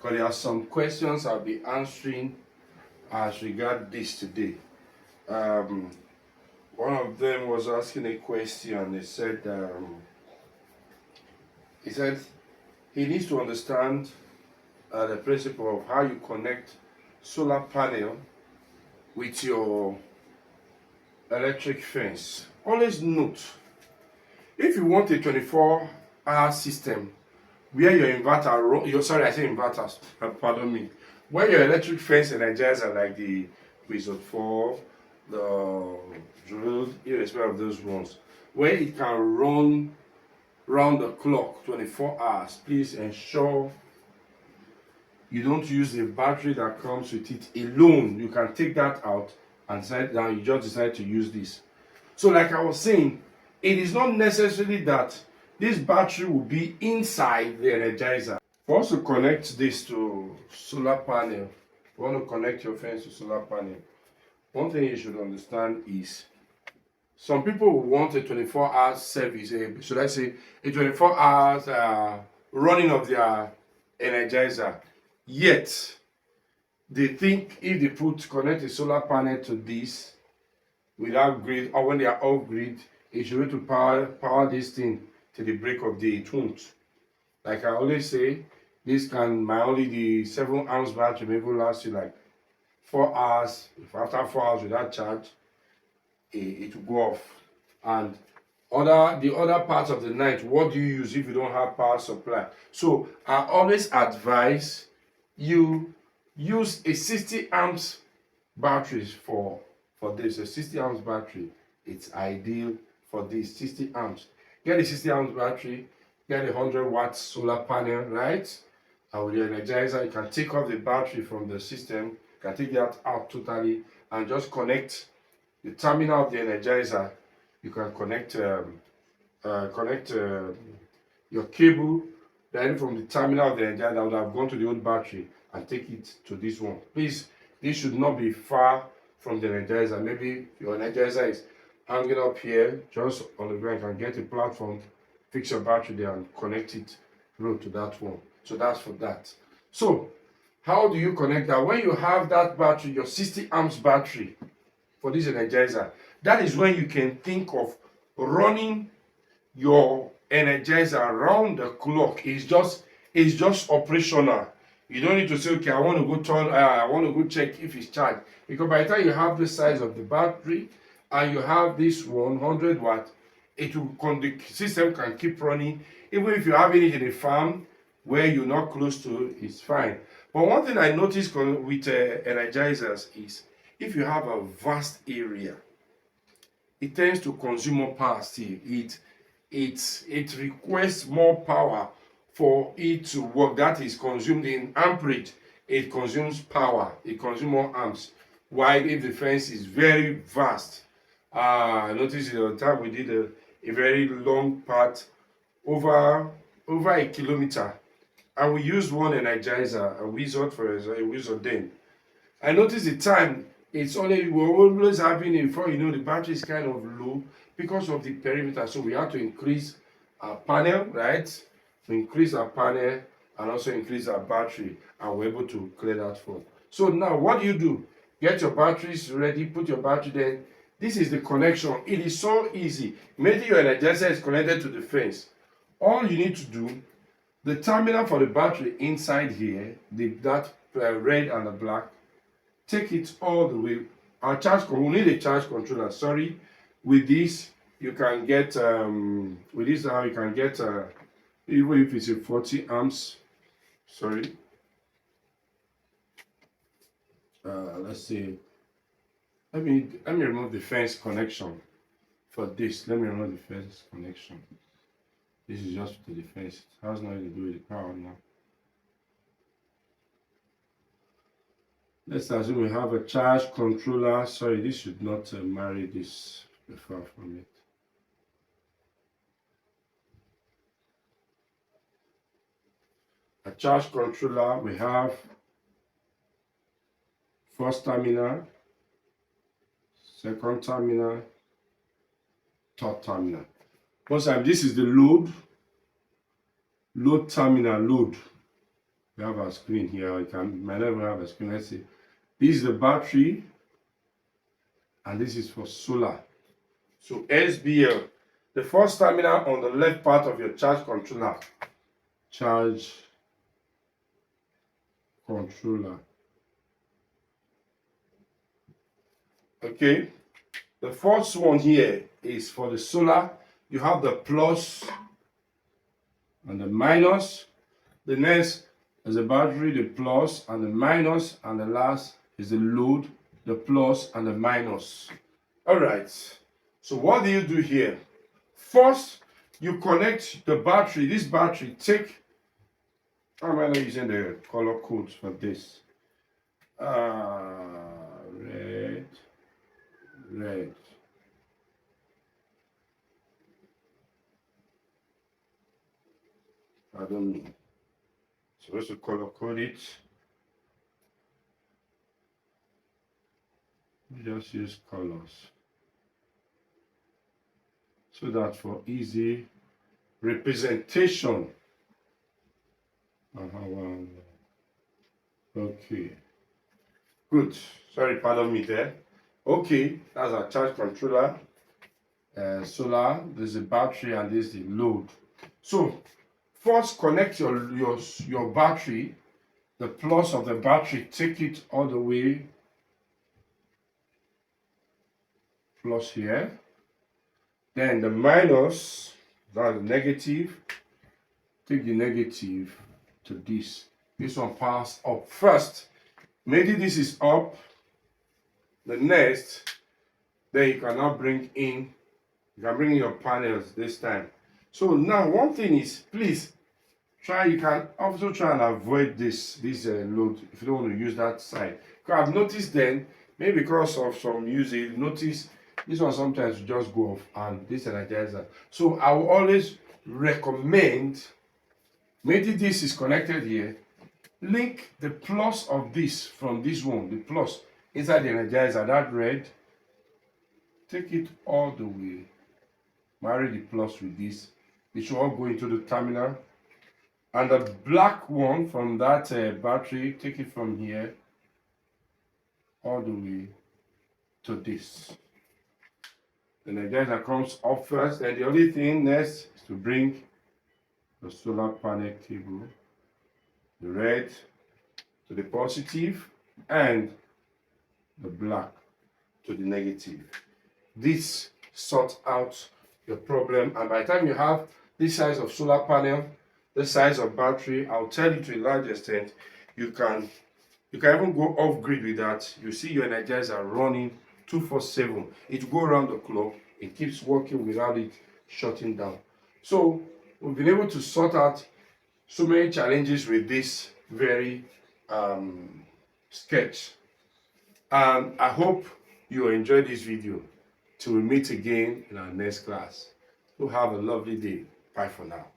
because there are some questions I'll be answering as regard this today. Um, One of them was asking a question. He said he needs to understand the principle of how you connect solar panel with your electric fence. Always note, if you want a 24-hour system where your inverter, I say inverters, pardon me, where your electric fence energizer like the Wizord 4, the druid, irrespective of those ones, where it can run round the clock 24 hours, please ensure you don't use the battery that comes with it alone. You can take that out and decide now you just decide to use this. So like I was saying, it is not necessarily that this battery will be inside the energizer. For us to connect this to solar panel, you want to connect your fence to solar panel, one thing you should understand is some people will want a 24-hour service, should I say a 24 hours running of their energizer. Yet they think if they connect a solar panel to this without grid, or when they are off grid, it should be to power this thing to the break of day. It won't. Like I always say, this can only the 7 ounce battery may even last you like 4 hours. If after 4 hours without charge, it will go off. And the other parts of the night, what do you use if you don't have power supply? So I always advise you use a 60 amps batteries for this. A 60 amps battery, it's ideal for this. 60 amps. Get a 60 amps battery, get a 100 watt solar panel, right? And with your energizer, you can take off the battery from the system, you can take that out totally, and just connect the terminal of the energizer. You can connect your cable directly from the terminal of the energizer that would have gone to the old battery and take it to this one. Please, this should not be far from the energizer. Maybe your energizer is hanging up here, just on the ground. You can get a platform, fix your battery there, and connect it through to that one. So that's for that. So how do you connect that? When you have that battery, your 60 amps battery for this energizer, that is when you can think of running your energizer around the clock. It's just operational. You don't need to say, okay, I want to go check if it's charged, because by the time you have the size of the battery and you have this 100 watt, the system can keep running. Even if you have it in a farm where you're not close to, it's fine. But one thing I noticed with energizers is if you have a vast area, it tends to consume more power still. It requests more power for it to work. That is consumed in amperage. It consumes power. It consumes more amps. While if the fence is very vast, I noticed the other time we did a very long part over a kilometer, and we used one energizer, a Wizord for a Wizord then. I noticed the time, we're always having it before you know the battery is kind of low because of the perimeter. So we have to increase our panel, right? To increase our panel and also increase our battery, and we're able to clear that phone. So now what do? Get your batteries ready, put your battery there. This is the connection. It is so easy. Maybe your energizer is connected to the fence. All you need to do, the terminal for the battery inside here, that red and the black, take it all the way. We need a charge controller. Sorry, with this you can get with this now you can get even if it's a 40 amps. Sorry. Let's see. Let me remove the fence connection for this. Let me remove the fence connection. This is just to the fence. It has nothing to do with the power now. Let's assume we have a charge controller. Sorry, this should not marry this far from it. A charge controller, we have first terminal, second terminal, third terminal. First time, this is the load terminal, load. We have our screen here. You might not even have a screen. Let's see. This is the battery, and this is for solar. So SBL, the first terminal on the left part of your charge controller. Charge controller. Okay. The first one here is for the solar. You have the plus and the minus. The next is the battery, the plus and the minus, and the last is the load, the plus and the minus. All right. So what do you do here? First, you connect the battery. This battery, how am I not using the color codes for this? Red. I don't know. Supposed to color code it. We just use colors so that for easy representation. Okay, good. Sorry, pardon me there. Okay, that's our charge controller. Solar, there's a battery, and there's the load. So first connect your battery, the plus of the battery, take it all the way plus here. Then the minus, that's the negative. Take the negative to this. This one pass up first. Maybe this is up. The next, then you can now bring in your panels this time. So now one thing is, please try, you can also try and avoid this load if you don't want to use that side. Because I've noticed then, maybe because of some usage, notice this one sometimes just go off, and this energizer. So I will always recommend, maybe this is connected here, link the plus of this from this one, the plus inside the energizer, that red, take it all the way, marry the plus with this, it should all go into the terminal. And the black one from that battery, take it from here all the way to this. The energizer comes up first, and the only thing next is to bring the solar panel cable, the red to the positive and the black to the negative. This sorts out your problem, and by the time you have this size of solar panel, this size of battery, I'll tell you to a large extent, you can even go off grid with that. You see your energizer running 247. It will go around the clock. It keeps working without it shutting down. So we've been able to sort out so many challenges with this very sketch. And I hope you enjoyed this video. Till we meet again in our next class. So have a lovely day. Bye for now.